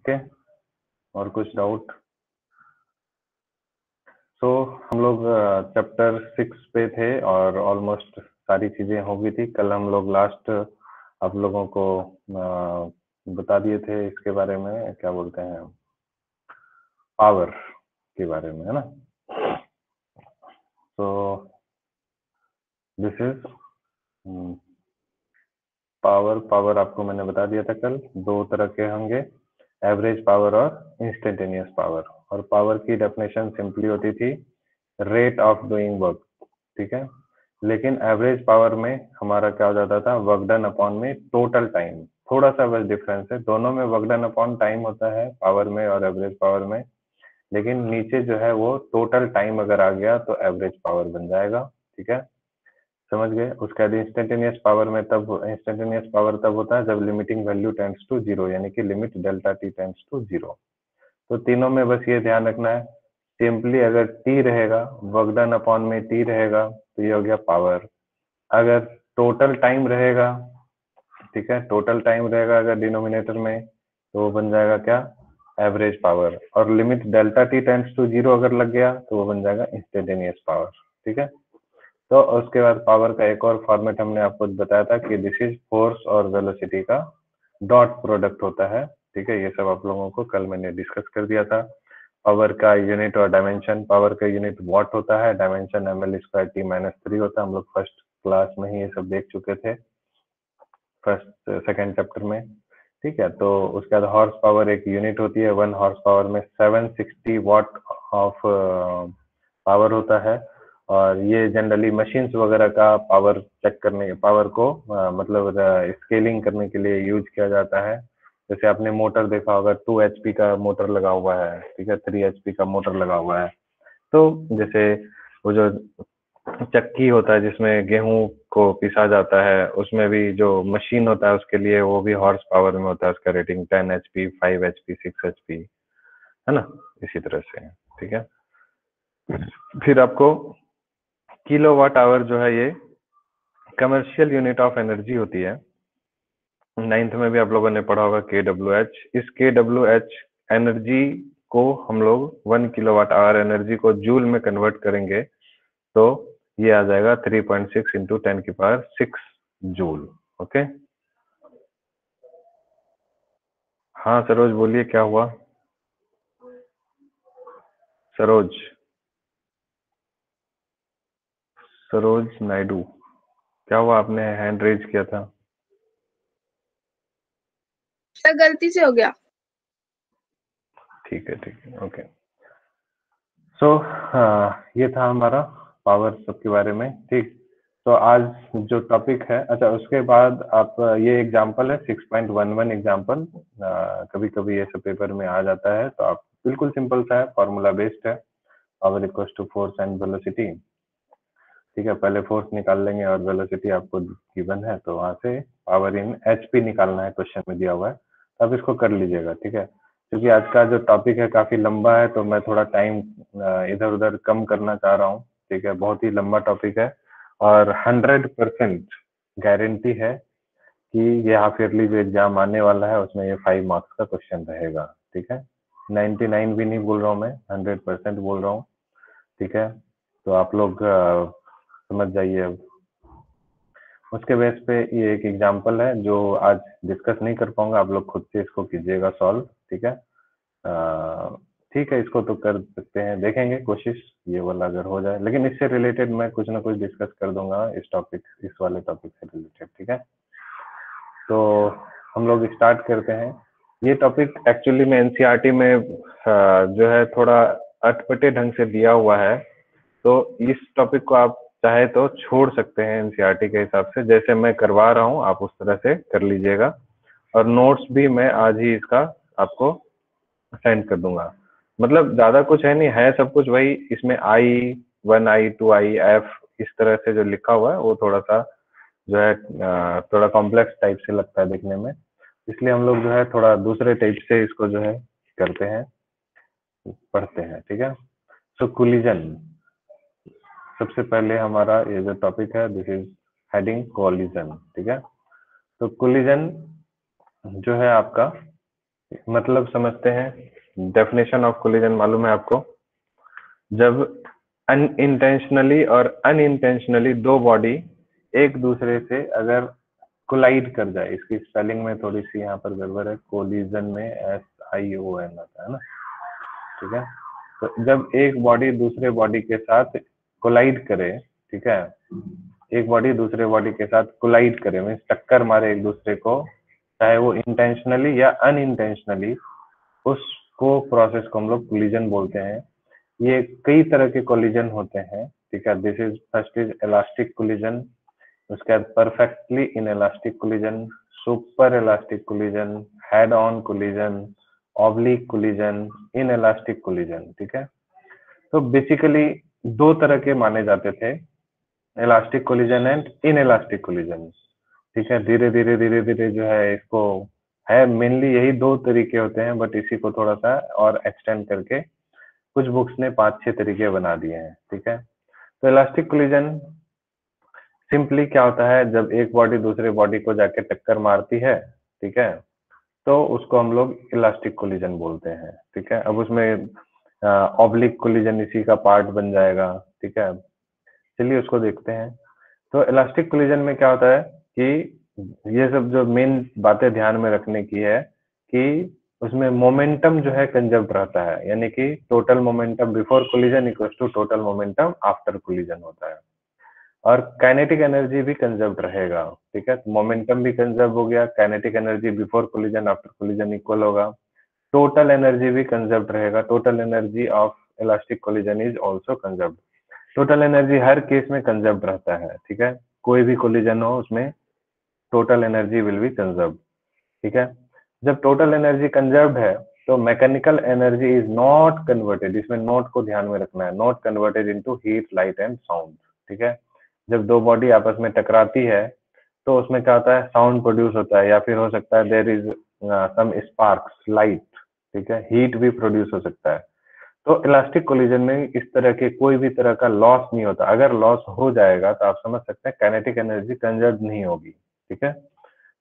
Okay, और कुछ doubt? सो हम लोग चैप्टर 6 पे थे और ऑलमोस्ट सारी चीजें हो गई थी। कल हम लोग लास्ट आप लोगों को बता दिए थे इसके बारे में, क्या बोलते हैं, पावर के बारे में, है ना। तो दिस इज पावर आपको मैंने बता दिया था कल, दो तरह के होंगे, एवरेज पावर और इंस्टेंटेनियस पावर। और पावर की डेफिनेशन सिंपली होती थी रेट ऑफ डूइंग वर्क, ठीक है। लेकिन एवरेज पावर में हमारा क्या हो जाता था, वर्क डन अपॉन में टोटल टाइम। थोड़ा सा बस डिफरेंस है, दोनों में वर्क डन अपॉन टाइम होता है, पावर में और एवरेज पावर में। लेकिन नीचे जो है वो टोटल टाइम अगर आ गया तो एवरेज पावर बन जाएगा, ठीक है, समझ गए। उसके बाद इंस्टेंटेनियस पावर तब होता है जब limiting value tends to zero, यानी कि limit delta T tends to zero. तो तीनों में बस ये ध्यान रखना है, सिंपली अगर टी रहेगा, वर्क डन अपॉन में टी रहेगा तो ये हो गया पावर। अगर टोटल टाइम रहेगा, ठीक है, टोटल टाइम रहेगा अगर डिनोमिनेटर में, तो वो बन जाएगा क्या, एवरेज पावर। और limit delta T tends to zero अगर लग गया तो वो बन जाएगा इंस्टेंटेनियस पावर, ठीक है। तो उसके बाद पावर का एक और फॉर्मेट हमने आपको बताया था कि दिस इज फोर्स और वेलोसिटी का डॉट प्रोडक्ट होता है, ठीक है। ये सब आप लोगों को कल मैंने डिस्कस कर दिया था। पावर का यूनिट और डायमेंशन, पावर का यूनिट वॉट होता है, डायमेंशन ml स्क्वायर t-3 होता है। हम लोग फर्स्ट क्लास में ही ये सब देख चुके थे, फर्स्ट सेकेंड चैप्टर में, ठीक है। तो उसके बाद हॉर्स पावर एक यूनिट होती है, 1 हॉर्स पावर में 760 वॉट ऑफ पावर होता है। और ये जनरली मशीन्स वगैरह का पावर चेक करने, पावर को मतलब स्केलिंग करने के लिए यूज किया जाता है। जैसे आपने मोटर देखा होगा, 2 HP का मोटर लगा हुआ है, ठीक है, 3 HP का मोटर लगा हुआ है। तो जैसे वो जो चक्की होता है जिसमें गेहूं को पिसा जाता है, उसमें भी जो मशीन होता है उसके लिए वो भी हॉर्स पावर में होता है, उसका रेटिंग 10 HP, 5 HP, 6 HP, है ना, इसी तरह से, ठीक है। फिर आपको किलोवाट आवर जो है ये कमर्शियल यूनिट ऑफ एनर्जी होती है। 9th में भी आप लोगों ने पढ़ा होगा kWh। इस kWh एनर्जी को हम लोग 1 किलोवाट आवर एनर्जी को जूल में कन्वर्ट करेंगे तो ये आ जाएगा 3.6 इंटू 10⁶ जूल, ओके। हाँ सरोज बोलिए, क्या हुआ? सरोज नायडू, क्या हुआ? आपने हैंड रेज किया था। सर गलती से हो गया। ठीक है, ओके। सो ये था हमारा पावर सब के बारे में, ठीक। तो आज जो टॉपिक है, अच्छा उसके बाद आप ये एग्जांपल है 6.11 एग्जांपल, कभी कभी ये सब पेपर में आ जाता है, तो आप बिल्कुल सिंपल सा है, फॉर्मूला बेस्ड है, power equals to force and velocity, ठीक है। पहले फोर्स निकाल लेंगे और वेलोसिटी आपको गिवन है, तो वहां से पावर इन HP निकालना है, क्वेश्चन में दिया हुआ है, तो आप इसको कर लीजिएगा, ठीक है। क्योंकि आज का जो टॉपिक है काफी लंबा है, तो मैं थोड़ा टाइम इधर उधर कम करना चाह रहा हूँ, ठीक है। बहुत ही लंबा टॉपिक है और 100% गारंटी है कि ये हाफ ईयरली जो एग्जाम आने वाला है उसमें ये 5 मार्क्स का क्वेश्चन रहेगा, ठीक है। 99 भी नहीं बोल रहा हूँ मैं, 100% बोल रहा हूँ, ठीक है। तो आप लोग समझ जाइए। अब उसके बेस पे ये एक एग्जांपल है जो आज डिस्कस नहीं कर पाऊंगा, आप लोग खुद से इसको कीजिएगा सॉल्व, ठीक है। ठीक है, इसको तो कर सकते हैं, देखेंगे कोशिश ये वाला अगर हो जाए, लेकिन इससे रिलेटेड मैं कुछ ना कुछ डिस्कस कर दूंगा, इस वाले टॉपिक से रिलेटेड, ठीक है। तो हम लोग स्टार्ट करते हैं। ये टॉपिक एक्चुअली में एनसीईआरटी में जो है थोड़ा अटपटे ढंग से दिया हुआ है, तो इस टॉपिक को आप चाहे तो छोड़ सकते हैं एनसीईआरटी के हिसाब से, जैसे मैं करवा रहा हूँ आप उस तरह से कर लीजिएगा। और नोट्स भी मैं आज ही इसका आपको सेंड कर दूंगा। मतलब ज्यादा कुछ है नहीं, है सब कुछ वही, इसमें I1 I2 IF इस तरह से जो लिखा हुआ है वो थोड़ा सा जो है थोड़ा कॉम्प्लेक्स टाइप से लगता है देखने में, इसलिए हम लोग जो है थोड़ा दूसरे टाइप से इसको जो है करते हैं, पढ़ते हैं, ठीक है। सो कोलिजन, सबसे पहले हमारा ये जो टॉपिक है दिस इज हेडिंग कोलिजन, ठीक है। तो कोलिजन जो है आपका मतलब समझते हैं, डेफिनेशन ऑफ कोलिजन मालूम है आपको? जब अनइंटेंशनली और अनइंटेंशनली दो बॉडी एक दूसरे से अगर कोलाइड कर जाए, इसकी स्पेलिंग में थोड़ी सी यहाँ पर गड़बड़ है, कोलिजन में SION आता है ना, ठीक है। तो जब एक बॉडी दूसरे बॉडी के साथ कोलाइड करे, ठीक है, एक बॉडी दूसरे बॉडी के साथ कोलाइड करे मीन्स टक्कर मारे एक दूसरे को, चाहे वो इंटेंशनली या अनइंटेंशनली, उसको प्रोसेस को हम लोग कोलिजन बोलते हैं। ये कई तरह के कोलिजन होते हैं, ठीक है। This is first is elastic collision, उसके बाद perfectly in elastic collision, super elastic collision, head on collision, oblique collision, in elastic collision, ठीक है। तो बेसिकली दो तरह के माने जाते थे, elastic collision and in elastic collision, ठीक है। धीरे धीरे धीरे धीरे जो है इसको है मेनली यही दो तरीके होते हैं, बट इसी को थोड़ा सा और एक्सटेंड करके कुछ बुक्स ने 5-6 तरीके बना दिए हैं, ठीक है। तो इलास्टिक कोलिजन सिंपली क्या होता है, जब एक बॉडी दूसरे बॉडी को जाके टक्कर मारती है, ठीक है, तो उसको हम लोग इलास्टिक कोलिजन बोलते हैं, ठीक है। अब उसमें ऑब्लिक कोलिजन इसी का पार्ट बन जाएगा, ठीक है। चलिए उसको देखते हैं। तो इलास्टिक कोलिजन में क्या होता है कि ये सब जो मेन बातें ध्यान में रखने की है कि उसमें मोमेंटम जो है कंजर्व रहता है, यानी कि total momentum before collision equal to total momentum after collision होता है, और काइनेटिक एनर्जी भी कंजर्व रहेगा, ठीक है। मोमेंटम भी कंजर्व हो गया, kinetic energy before collision after collision equal होगा, टोटल एनर्जी भी कंजर्व रहेगा, total energy of elastic collision is also conserve. Total energy her case में कंजर्व रहता है, ठीक है, कोई भी कोलिजन हो उसमें total energy will be conserve, ठीक है। जब टोटल एनर्जी कंजर्व है तो mechanical energy is not converted, इसमें नोट को ध्यान में रखना है, not converted into heat, light and sound, ठीक है। जब दो बॉडी आपस में टकराती है तो उसमें क्या होता है, साउंड प्रोड्यूस होता है, या फिर हो सकता है there is some sparks, light, ठीक है, हीट भी प्रोड्यूस हो सकता है। तो इलास्टिक कोलिजन में इस तरह के कोई भी तरह का लॉस नहीं होता, अगर लॉस हो जाएगा तो आप समझ सकते हैं काइनेटिक एनर्जी कंजर्व नहीं होगी, ठीक है।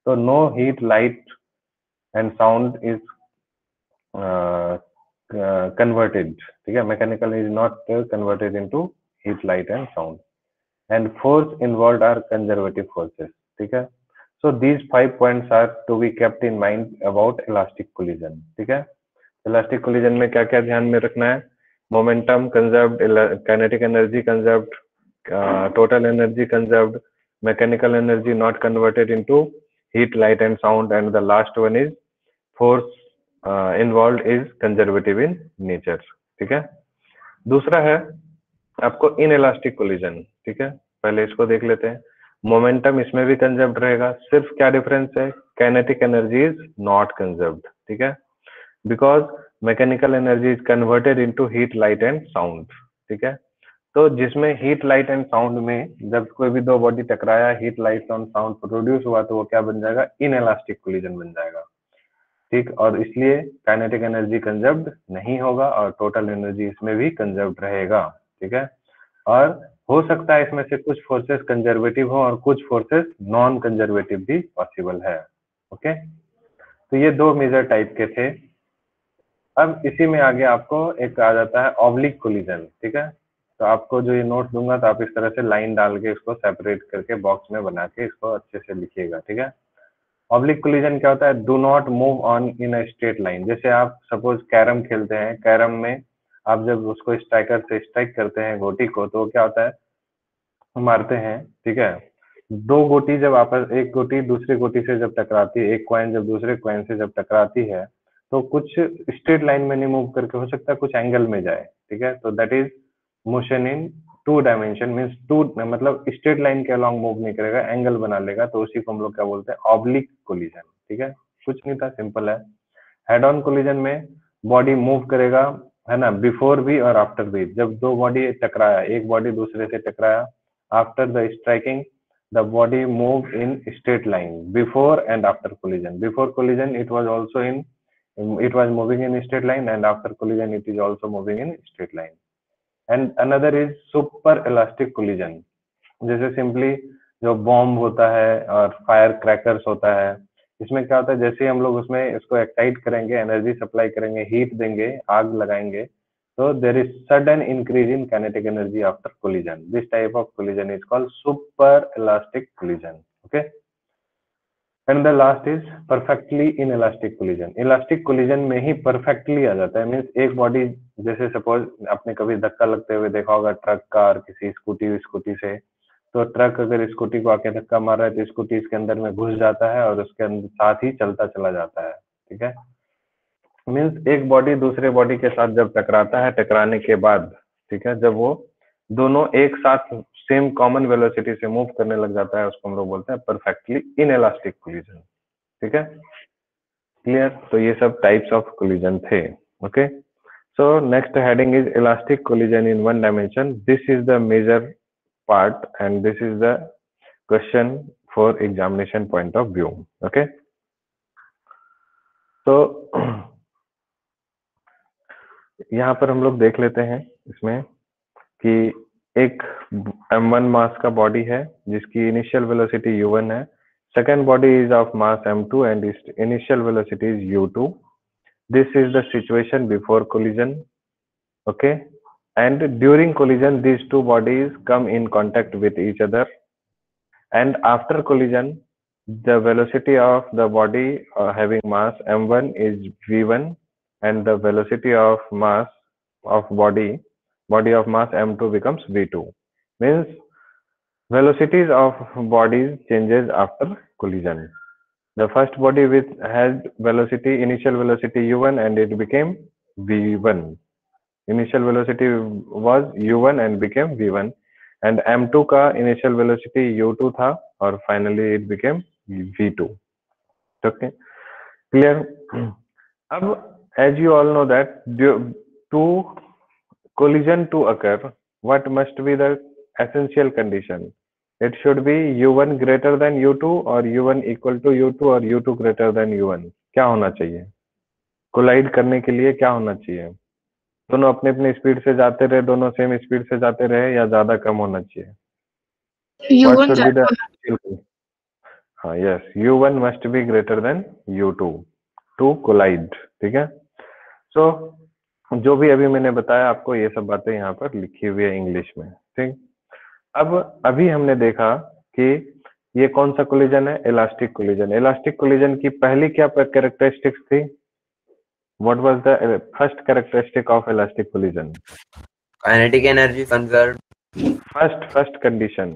तो no heat, light and sound is converted, ठीक है, mechanical is not converted into heat, light and sound, and force involve are conservative forces, ठीक है। So these 5 points are to be kept in mind about elastic collision, ठीक है। Elastic collision में क्या क्या ध्यान में रखना है, momentum conserved, kinetic energy conserved, total energy conserved, mechanical energy not converted into heat, light and sound, and the last one is force involve is conservative in nature, ठीक है। दूसरा है आपको इन इलास्टिक कोलिजन, ठीक है, पहले इसको देख लेते हैं। मोमेंटम इसमें भी कंजर्व्ड रहेगा, सिर्फ क्या डिफरेंस है, kinetic energy is not conserved, ठीक है, because mechanical energy is converted into heat, light and sound, ठीक है। तो जिसमें हीट, लाइट एंड साउंड में जब कोई भी दो बॉडी टकराया, heat, light and sound produce हुआ, तो वो क्या बन जाएगा, इन इलास्टिक कोलिजन बन जाएगा, ठीक। और इसलिए काइनेटिक एनर्जी कंजर्व्ड नहीं होगा और टोटल एनर्जी इसमें भी कंजर्व्ड रहेगा, ठीक है। और हो सकता है इसमें से कुछ फोर्सेस कंजर्वेटिव हो और कुछ फोर्सेस नॉन कंजर्वेटिव भी पॉसिबल है, ओके। तो ये दो मेजर टाइप के थे। अब इसी में आगे आपको एक आ जाता है ऑब्लिक कोलिजन, ठीक है। तो आपको जो ये नोट दूंगा तो आप इस तरह से लाइन डाल के इसको सेपरेट करके बॉक्स में बना के इसको अच्छे से लिखिएगा, ठीक है। ऑब्लिक कोलिजन क्या होता है, do not move on in a straight line. जैसे आप सपोज कैरम खेलते हैं, कैरम में आप जब उसको स्ट्राइकर से स्ट्राइक करते हैं गोटी को, तो क्या होता है, मारते हैं, ठीक है। दो गोटी जब आपस, एक गोटी दूसरी गोटी से जब टकराती है, एक कॉइन जब दूसरे कॉइन से जब टकराती है, तो कुछ स्ट्रेट लाइन में नहीं मूव करके, हो सकता है कुछ एंगल में जाए, ठीक है। तो that is motion in two dimension, means two, मतलब स्ट्रेट लाइन के अलॉन्ग मूव नहीं करेगा, एंगल बना लेगा, तो उसी को हम लोग क्या बोलते हैं, ऑब्लिक कोलिजन, ठीक है। कुछ नहीं था, सिंपल है। हेड ऑन कोलिजन में बॉडी मूव करेगा, है ना, बिफोर भी और आफ्टर भी। जब दो बॉडी टकराया, एक बॉडी दूसरे से टकराया, after the striking the body moved in straight line before and after collision. Before collision it was also in, it was moving in straight line, and after collision it is also moving in straight line. And another is super elastic collision, जैसे simply जो bomb होता है और fire crackers होता है, इसमें क्या होता है, जैसे ही हम लोग उसमें इसको एक्साइट करेंगे, एनर्जी सप्लाई करेंगे, हीट देंगे, आग लगाएंगे, तो there is sudden increase in kinetic energy after collision. This type of collision is called super elastic collision. Okay. And the last is perfectly in elastic collision. Elastic collision में ही perfectly आ जाता है. Means एक body, जैसे suppose आपने कभी धक्का लगते हुए देखा होगा ट्रक का और किसी स्कूटी से, तो ट्रक अगर स्कूटी को आके धक्का मार रहा है तो स्कूटी इसके अंदर में घुस जाता है और उसके अंदर साथ ही चलता चला जाता है. ठीक है. मीन्स एक बॉडी दूसरे बॉडी के साथ जब टकराता है, टकराने के बाद, ठीक है, जब वो दोनों एक साथ सेम कॉमन वेलोसिटी से मूव करने लग जाता है, उसको हम लोग बोलते हैं परफेक्टली इनइलास्टिक कोलिजन. ठीक है. क्लियर. तो ये सब टाइप्स ऑफ कोलिजन थे. Okay. So next heading is elastic collision in one dimension. This is the major part and this is the question for examination point of view. Okay. तो यहाँ पर हम लोग देख लेते हैं इसमें कि एक m1 मास का बॉडी है जिसकी इनिशियल वेलोसिटी u1 है. Second body is of mass m2 and initial velocity is u2. This is the situation before collision. Okay. And during collision, these two bodies come in contact with each other. And after collision, the velocity of the body having mass m1 is v1, and the velocity of mass of body of mass m2 becomes v2. Means velocities of bodies changes after collision. The first body which had initial velocity u1 and it became v1. Initial velocity was u1 and became v1, and m2 का initial velocity u2 था और finally it became v2. Okay, clear. अब as you all know that to collision to occur, what must be the essential condition? It should be u1 greater than u2 or u1 equal to u2 और u2 greater than u1. क्या होना चाहिए? Collide करने के लिए क्या होना चाहिए? दोनों अपने अपने स्पीड से जाते रहे, दोनों सेम स्पीड से जाते रहे, या ज्यादा कम होना चाहिए? What should be the हाँ, yes, u1 must be greater than u2 to collide. ठीक है. सो जो भी अभी मैंने बताया आपको, ये सब बातें यहाँ पर लिखी हुई है इंग्लिश में. ठीक. अब अभी हमने देखा कि ये कौन सा कोलिजन है? Elastic collision. इलास्टिक कोलिजन की पहली क्या कैरेक्टरिस्टिक्स थी? What was the first characteristic of elastic collision? Kinetic energy conserved. First condition.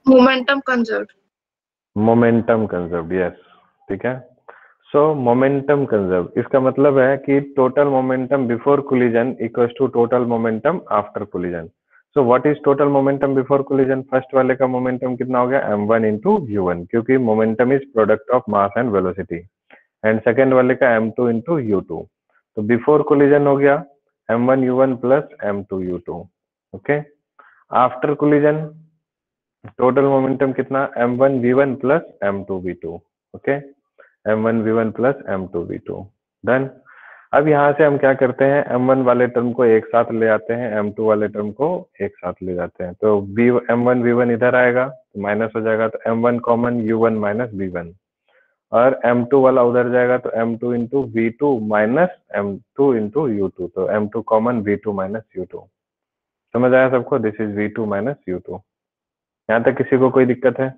Momentum conserved. Momentum conserved. Yes. ठीक है. So momentum conserved. इसका मतलब है कि total momentum before collision equals to total momentum after collision. So what is total momentum before collision? First वाले का momentum कितना हो गया? m1 into u1, क्योंकि momentum is product of mass and velocity. And second वाले का m2 into u2. तो before collision हो गया m1 u1 plus m2 u2. Okay. After collision total momentum कितना? m1 v1 plus m2 v2. Okay. m1 v1 plus m2 v2. Done. अब यहाँ से हम क्या करते हैं? m1 वाले टर्म को एक साथ ले आते हैं, m2 वाले टर्म को एक साथ ले जाते हैं. तो m1 v1 इधर आएगा तो माइनस हो जाएगा, तो m1 common u1 minus v1, और m2 वाला उधर जाएगा तो m2 into v2 minus m2 into u2, तो m2 common v2 minus u2. समझ आया सबको? This is v2 minus u2. यहाँ तक किसी को कोई दिक्कत है?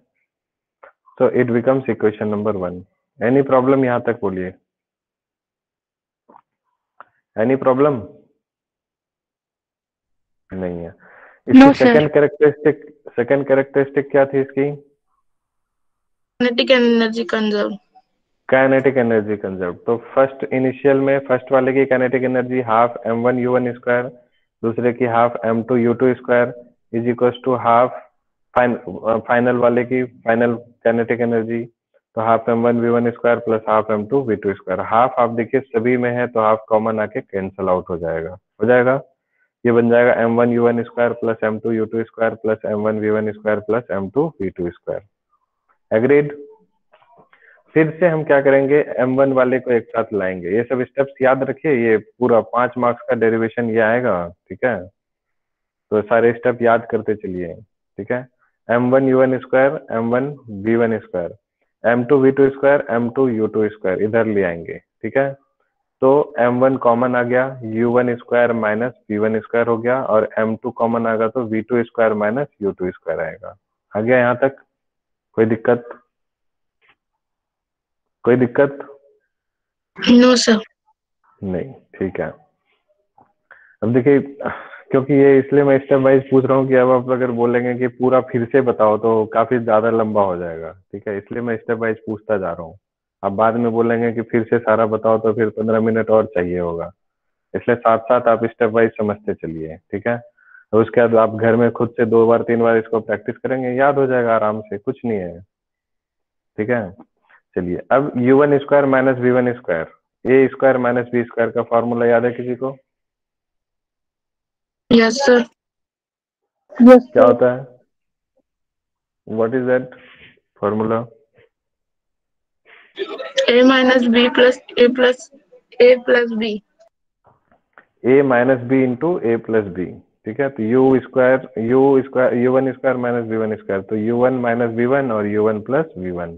तो it becomes equation number 1. Any problem यहाँ तक बोलिए? Any problem? नहीं है. इसकी सेकंड कैरेक्टरिस्टिक क्या थी इसकी? Kinetic energy conserved. Kinetic energy conserve. तो फर्स्ट इनिशियल में फर्स्ट वाले की kinetic energy half m1 u1 square, दूसरे की half m2 u2 square is equal to half final वाले की फाइनल काइनेटिक एनर्जी, तो half m1 v1 square plus half m2 v2 square. Half आप देखिए सभी में है तो हाफ कॉमन आके कैंसल आउट हो जाएगा. ये बन जाएगा m1 u1 square plus m2 u2 square plus m1 v1 square plus m2 v2 square. Agreed. फिर से हम क्या करेंगे? m1 वाले को एक साथ लाएंगे. ये सब स्टेप्स याद रखिए, ये पूरा 5 मार्क्स का डेरिवेशन ये आएगा. ठीक है. तो सारे स्टेप याद करते चलिए. ठीक है. m1u1 square m1v1 square m2v2 square m2u2 square इधर ले आएंगे, ठीक है। तो m1 कॉमन आ गया, u1 square minus v1 square हो गया, और m2 कॉमन आ गया तो v2 square minus u2 square आएगा। आ गया यहाँ तक? कोई दिक्कत? कोई दिक्कत? No sir. नहीं, ठीक है। अब देखिए, क्योंकि ये इसलिए मैं स्टेप वाइज पूछ रहा हूँ कि अब आप अगर बोलेंगे कि पूरा फिर से बताओ तो काफी ज्यादा लंबा हो जाएगा, ठीक है। इसलिए मैं स्टेप वाइज पूछता जा रहा हूँ। आप बाद में बोलेंगे कि फिर से सारा बताओ तो फिर 15 मिनट और चाहिए होगा, इसलिए साथ साथ आप स्टेप वाइज समझते चलिए, ठीक है। और उसके बाद आप घर में खुद से 2 बार 3 बार इसको प्रैक्टिस करेंगे, याद हो जाएगा आराम से, कुछ नहीं है, ठीक है। चलिए, अब u1 square minus v1 square, A square minus B square का फॉर्मूला याद है किसी को? Yes sir. क्या होता है? What is that formula? a minus B plus A plus B. A minus B into A plus B, ठीक है। तो u square u1 square minus v1 square, तो u1 माइनस v1 और u1 प्लस v1,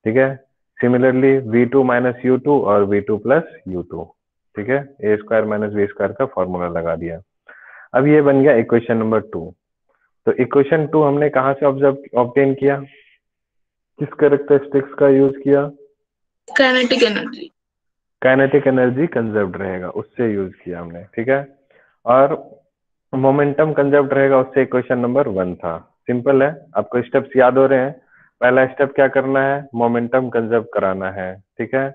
ठीक है। Similarly v2 minus u2 और v2 plus u2, ठीक है। ए स्क्वायर माइनस बी स्क्वायर का फॉर्मूला लगा दिया। अब ये बन गया इक्वेशन नंबर 2। तो इक्वेशन 2 हमने कहाँ से ऑब्टेन किया? किस कैरेक्टरिस्टिक्स का यूज किया? Kinetic energy. Kinetic energy conserved रहेगा, उससे यूज किया हमने, ठीक है। और मोमेंटम कंजर्व्ड रहेगा, उससे इक्वेशन नंबर 1 था। सिंपल है, आपको स्टेप्स याद हो रहे हैं। पहला स्टेप क्या करना है? मोमेंटम कंजर्व कराना है, ठीक है।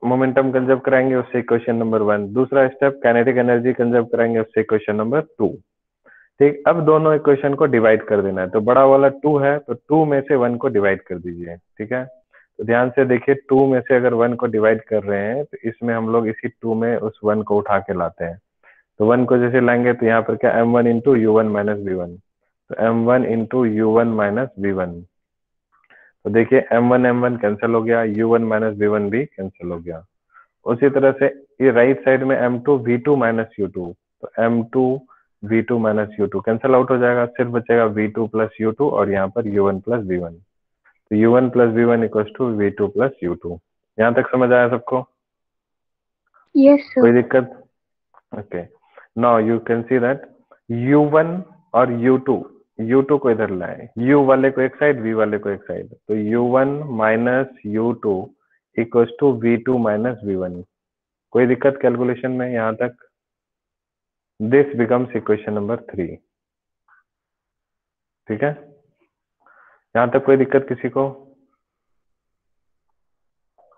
मोमेंटम कंजर्व कराएंगे, उससे इक्वेशन नंबर 1। दूसरा स्टेप काइनेटिक एनर्जी कंजर्व कराएंगे, उससे इक्वेशन नंबर 2, ठीक। अब दोनों इक्वेशन को डिवाइड कर देना है। तो बड़ा वाला 2 है, तो 2 में से 1 को डिवाइड कर दीजिए, ठीक है। तो ध्यान से देखिए, 2 में से अगर 1 को डिवाइड कर रहे हैं तो इसमें हम लोग इसी 2 में उस 1 को उठा के लाते हैं। तो 1 को जैसे लाएंगे तो यहाँ पर क्या m1 into u1 minus v1, तो m1 into u1 minus v1। तो देखिए m1 कैंसिल हो गया, u1 माइनस v1 भी कैंसिल हो गया। उसी तरह से ये राइट साइड में m2 v2 माइनस u2, तो m2 v2 minus u2 cancel out हो जाएगा, सिर्फ बचेगा v2 प्लस u2 और यहाँ पर u1 प्लस v1। तो u1 plus v1 equals to v2 plus u2। यहाँ तक समझ आया सबको? यस कोई सर। दिक्कत? Okay, now you can see that u1 और u2 को इधर लाए, u वाले को एक साइड, v वाले को एक साइड, तो u1 minus u2 equals to v2 minus v1। कोई दिक्कत कैलकुलेशन में यहाँ तक? दिस बिकम्स इक्वेशन नंबर 3, ठीक है। यहाँ तक कोई दिक्कत किसी को?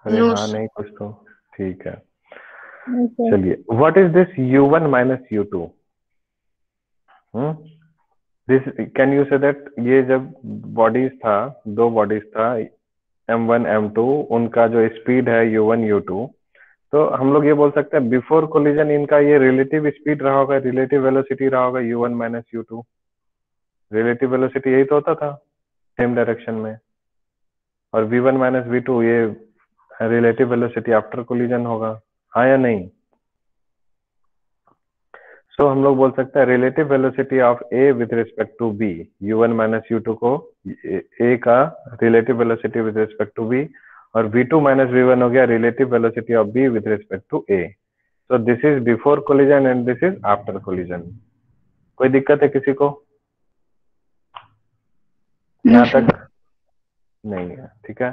अरे नो हाँ, सर। नहीं कुछ तो ठीक है। Okay. चलिए, what is this u1 minus u2? This can you say that ये जब बॉडीज था, 2 बॉडीज था m1 m2, उनका जो स्पीड है u1 u2, तो हम लोग ये बोल सकते हैं बिफोर कोलिजन इनका ये रिलेटिव स्पीड रहा होगा, रिलेटिव वेलोसिटी रहा होगा u1 minus u2। Relative velocity यही तो होता था सेम डायरेक्शन में। और v1 माइनस v2 ये रिलेटिव वेलोसिटी आफ्टर कोलिजन होगा, हाँ या नहीं? सो हम लोग बोल सकते हैं relative velocity of A with respect to B, u1 minus u2 को ए का relative velocity with respect to B, और v2 माइनस v1 हो गया relative velocity of B with respect to A. So this is before collision and this is after collision. कोई दिक्कत है किसी को? यहाँ तक नहीं है, ठीक है।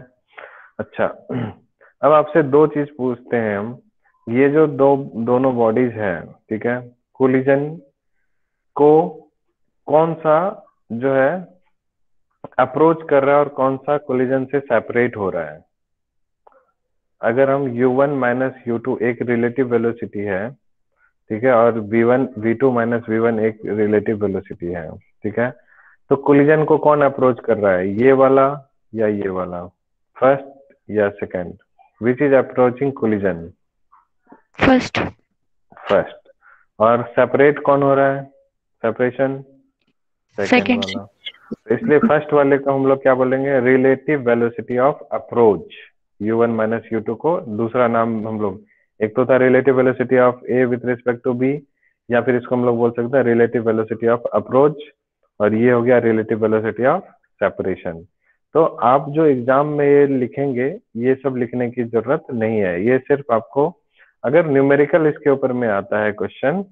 अच्छा, अब आपसे 2 चीज पूछते हैं हम। ये जो दोनों बॉडीज हैं, ठीक है, कोलिजन को कौन सा जो है अप्रोच कर रहा है और कौन सा कोलिजन से सेपरेट हो रहा है? अगर हम u1 माइनस u2 एक रिलेटिव वेलोसिटी है, ठीक है, और v2 माइनस v1 एक रिलेटिव वेलोसिटी है, ठीक है, तो कोलिजन को कौन अप्रोच कर रहा है, ये वाला या ये वाला, फर्स्ट या second? Which is approaching collision? First. First. और सेपरेट कौन हो रहा है? Separation second Second. वाला। तो इसलिए फर्स्ट वाले को हम लोग क्या बोलेंगे? Relative velocity of approach. u1 minus u2 को दूसरा नाम हम लोग, एक तो था relative velocity of A with respect to B, या फिर इसको हम लोग बोल सकते हैं रिलेटिव वेलोसिटी ऑफ अप्रोच, और ये हो गया रिलेटिव वेलोसिटी ऑफ सेपरेशन। तो आप जो एग्जाम में ये लिखेंगे ये सब लिखने की जरूरत नहीं है, ये सिर्फ आपको अगर न्यूमेरिकल इसके ऊपर में आता है क्वेश्चन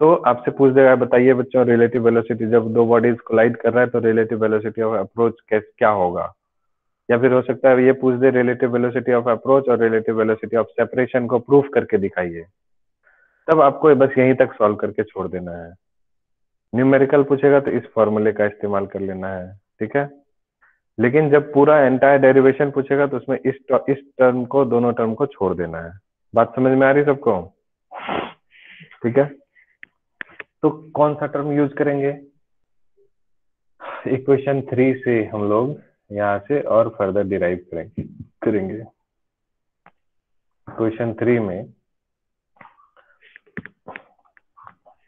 तो आपसे पूछ देगा, बताइए बच्चों रिलेटिव वेलोसिटी जब दो बॉडीज कोलाइड कर रहा है तो रिलेटिव वेलोसिटी ऑफ अप्रोच क्या होगा। या फिर हो सकता है ये पूछ दे रिलेटिव वेलोसिटी ऑफ अप्रोच और रिलेटिव वेलोसिटी ऑफ सेपरेशन को प्रूफ करके दिखाइए, तब आपको बस यहीं तक सॉल्व करके छोड़ देना है। न्यूमेरिकल पूछेगा तो इस फॉर्मूले का इस्तेमाल कर लेना है, ठीक है। लेकिन जब पूरा एंटायर डेरिवेशन पूछेगा तो उसमें इस टर्म को, दोनों टर्म को छोड़ देना है। बात समझ में आ रही सबको, ठीक है। तो कौन सा टर्म यूज करेंगे, इक्वेशन 3 से हम लोग यहाँ से और फर्दर डिराइव करेंगे। इक्वेशन 3 में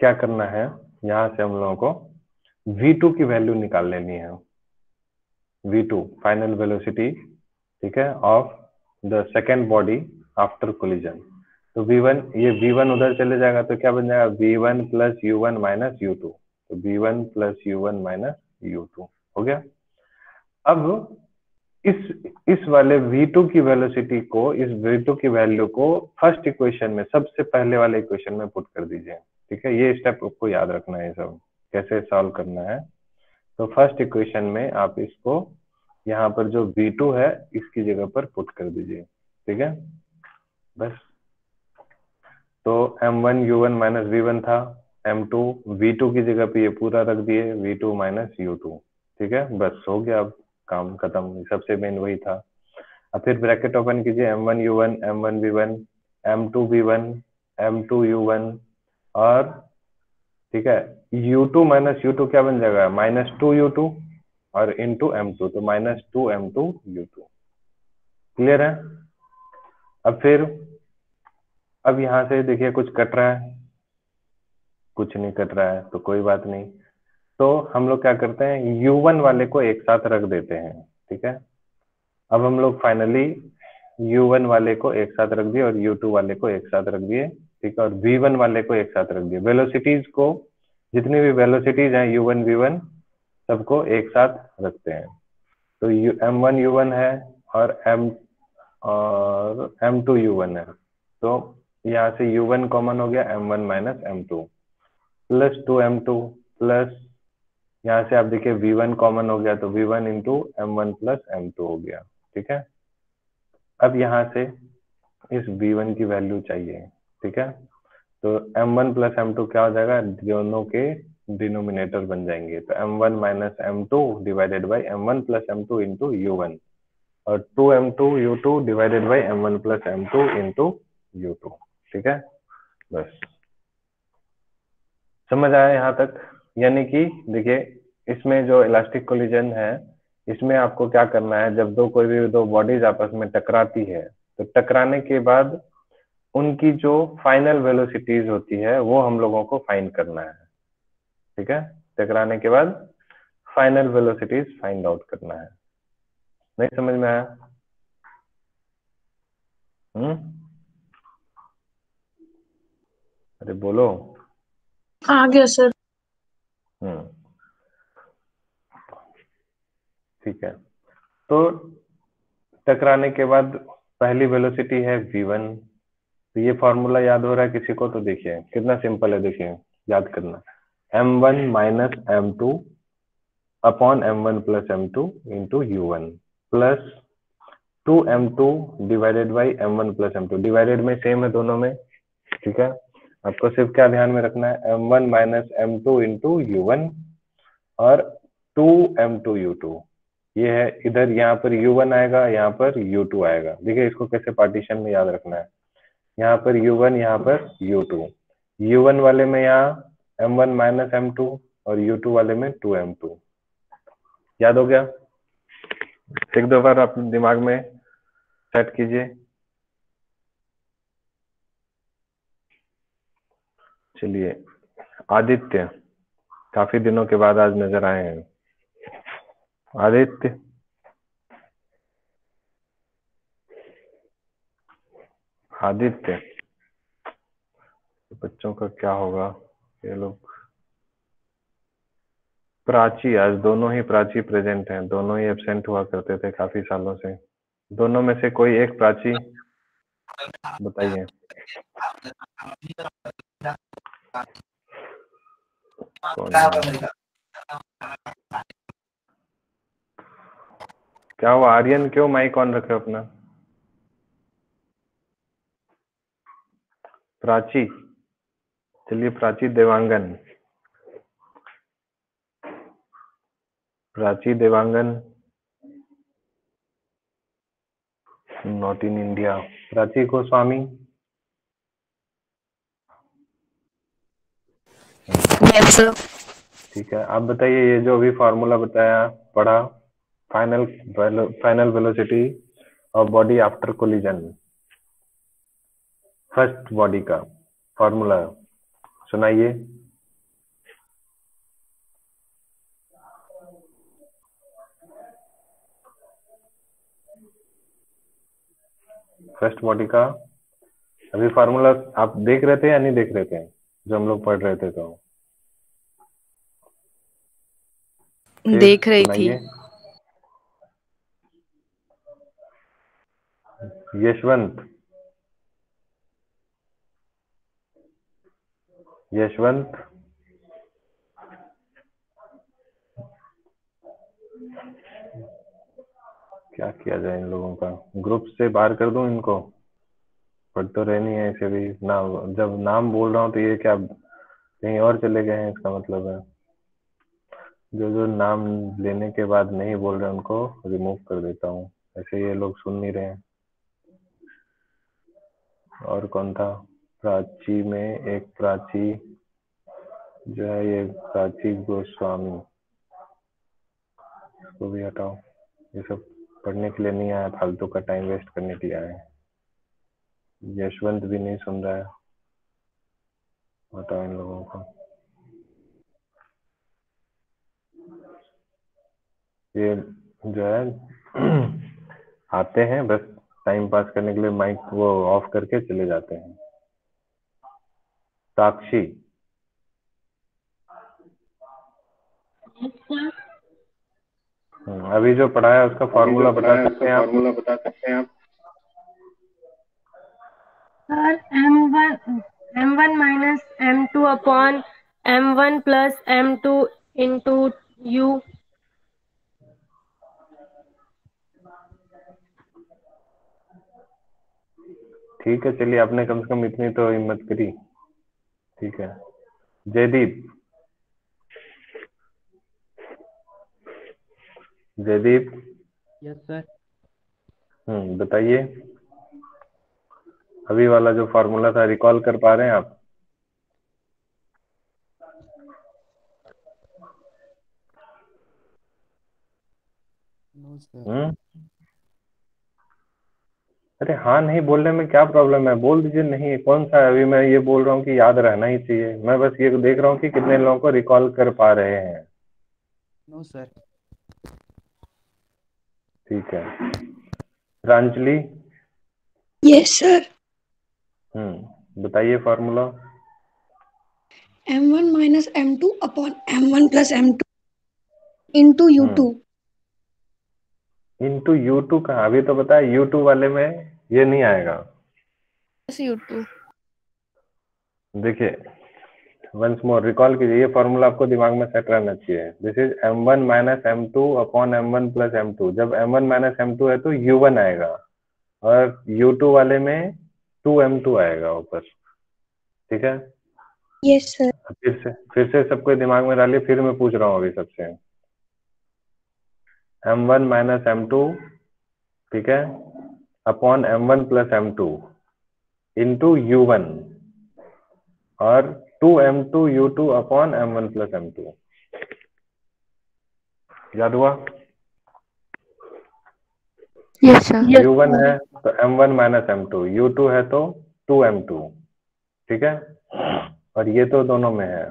क्या करना है, यहाँ से हम लोगों को v2 की वैल्यू निकाल लेनी है। v2 फाइनल वेलोसिटी, ठीक है, of the second body after collision. तो v1, ये v1 उधर चले जाएगा तो क्या बन जाएगा, v1 plus u1 minus u2। तो v1 plus u1 minus u2 हो गया। अब इस वाले v2 की वेलोसिटी को, इस v2 की वैल्यू को फर्स्ट इक्वेशन में, सबसे पहले वाले इक्वेशन में पुट कर दीजिए, ठीक है। ये स्टेप आपको याद रखना है, सब कैसे सॉल्व करना है। तो फर्स्ट इक्वेशन में आप इसको यहाँ पर जो v2 है इसकी जगह पर पुट कर दीजिए, ठीक है बस। तो m1 u1 माइनस v1 था, m2 v2 की जगह पे ये पूरा रख दिए v2 माइनस u2, ठीक है, बस हो गया, अब काम खत्म, सबसे मेन वही था। अब फिर ब्रैकेट ओपन कीजिए, m1 u1 m1 v1 m2 v1 m2 u1 और ठीक है u2 माइनस u2 क्या बन जाएगा, माइनस 2u2 और इंटू m2, तो माइनस 2m2 u2। क्लियर है। अब फिर अब यहाँ से देखिए कुछ कट रहा है, कुछ नहीं कट रहा है तो कोई बात नहीं। तो हम लोग क्या करते हैं, u1 वाले को एक साथ रख देते हैं, ठीक है। अब हम लोग फाइनली u1 वाले को एक साथ रख दिए और u2 वाले को एक साथ रख दिए, ठीक है, और v1 वाले को एक साथ रख दिए। वेलोसिटीज को, जितनी भी वेलोसिटीज हैं u1 v1 सबको एक साथ रखते हैं। तो m1 u1 है और m2 u1 है। तो यहाँ से u1 कॉमन हो गया, m1 minus m2 plus 2m2 plus यहाँ से आप देखिए v1 कॉमन हो गया तो v1 into m1 plus m2 हो गया, ठीक है। अब यहाँ से इस v1 की वैल्यू चाहिए, ठीक है। तो m1 प्लस m2 क्या हो जाएगा, दोनों के डिनोमिनेटर बन जाएंगे। तो m1 minus m2 divided by m1 plus m2 into u1 और 2m2 u2 divided by m1 plus m2 into u2, ठीक है बस। समझ आया यहाँ तक। यानी कि देखिए इसमें जो इलास्टिक कोलिजन है इसमें आपको क्या करना है, जब कोई भी दो बॉडीज आपस में टकराती है तो टकराने के बाद उनकी जो फाइनल वेलोसिटीज होती है वो हम लोगों को फाइंड करना है, ठीक है। टकराने के बाद फाइनल वेलोसिटीज फाइंड आउट करना है। नहीं समझ में आया? अरे बोलो। आ गया सर। ठीक है। तो टकराने के बाद पहली वेलोसिटी है v1। तो ये फॉर्मूला याद हो रहा है किसी को? तो देखिए कितना सिंपल है, देखिए याद करना, m1 minus m2 upon m1 plus m2 into u1 plus 2m2 divided by m1 plus m2। Divided में सेम है दोनों में, ठीक है। आपको सिर्फ क्या ध्यान में रखना है, m1 minus m2 into u1 और 2m2 u2। ये है इधर, यहाँ पर u1 आएगा, यहाँ पर u2 आएगा। देखिए इसको कैसे पार्टीशन में याद रखना है, यहाँ पर u1 यहाँ पर u2, u1 वाले में यहाँ m1 माइनस m2 और u2 वाले में 2m2। याद हो गया? एक दो बार अपने दिमाग में सेट कीजिए। चलिए आदित्य, काफी दिनों के बाद आज नजर आए हैं। आदित्य, आदित्य, बच्चों का क्या होगा, ये लोग प्राची, आज दोनों ही प्राची प्रेजेंट हैं, दोनों ही एब्सेंट हुआ करते थे काफी सालों से। दोनों में से कोई एक प्राची बताइए। कौन है? क्या हुआ आर्यन, क्यों माइक ऑन रखे हो अपना? प्राची, चलिए Prachi Dewangan, Prachi Dewangan not in India. Prachi Goswami, Yes, sir. ठीक है। आप बताइए, ये जो अभी फॉर्मूला बताया पढ़ा, final velocity of body after collision, first body का फॉर्मूला सुनाइए। फर्स्ट बॉडी का अभी फॉर्मूला आप देख रहे थे या नहीं देख रहे थे, जो हम लोग पढ़ रहे थे? तो फिर देख रही थी। सुनाइए। यशवंत, यशवंत, क्या किया जाए इन लोगों का? ग्रुप से बाहर कर दूं इनको? पढ़ तो रहे नहीं है इसे भी ना, जब नाम बोल रहा हूँ तो ये क्या कहीं और चले गए हैं, इसका मतलब है जो जो नाम लेने के बाद नहीं बोल रहे उनको रिमूव कर देता हूँ, ऐसे ये लोग सुन नहीं रहे हैं। और कौन था? प्राची में एक प्राची जो है ये प्राची गोस्वामी, इसको भी हटाओ, ये सब पढ़ने के लिए नहीं आया, फालतू का टाइम वेस्ट करने के लिए आया है। यशवंत भी नहीं सुन रहा है, हटाओ इन लोगों को। ये जो है आते हैं बस टाइम पास करने के लिए, माइक वो ऑफ करके चले जाते हैं। साक्षी, अभी जो पढ़ाया उसका फॉर्मूला बता सकते हैं आप? Sir m1 minus m2 upon m1 plus m2 into u। ठीक है, चलिए आपने कम से कम इतनी तो हिम्मत करी, ठीक है। Jaydeep, Jaydeep, yes sir. बताइए, अभी वाला जो फॉर्मूला था रिकॉल कर पा रहे हैं आप? No sir. अरे हाँ नहीं बोलने में क्या प्रॉब्लम है, बोल दीजिए। नहीं कौन सा है? अभी मैं ये बोल रहा हूँ कि याद रहना ही चाहिए, मैं बस ये देख रहा हूँ कि कितने लोगों को रिकॉल कर पा रहे हैं। No sir. ठीक है। Pranjali, Yes, sir. बताइए formula. M1 minus M2 upon M1 plus M2 into U2. Into U2 कहाँ? अभी तो बताया U2 वाले में ये नहीं आएगा। U2। देखिए वंस मोर रिकॉल कीजिए, ये फॉर्मूला आपको दिमाग में सेट रहना चाहिए। This is m1 minus m2 upon m1 plus m2। जब m1 माइनस m2 है तो u1 आएगा, और u2 वाले में 2m2 आएगा ऊपर, ठीक है। Yes, sir. फिर से सबको दिमाग में डालिए, फिर मैं पूछ रहा हूँ अभी सबसे। m1 माइनस m2, ठीक है, upon m1 plus m2 into u1, और 2m2 u2 upon m1 plus m2। याद हुआ? Yes, sir. u1 है तो m1 माइनस m2, u2 है तो 2m2, ठीक है। और ये तो दोनों में है।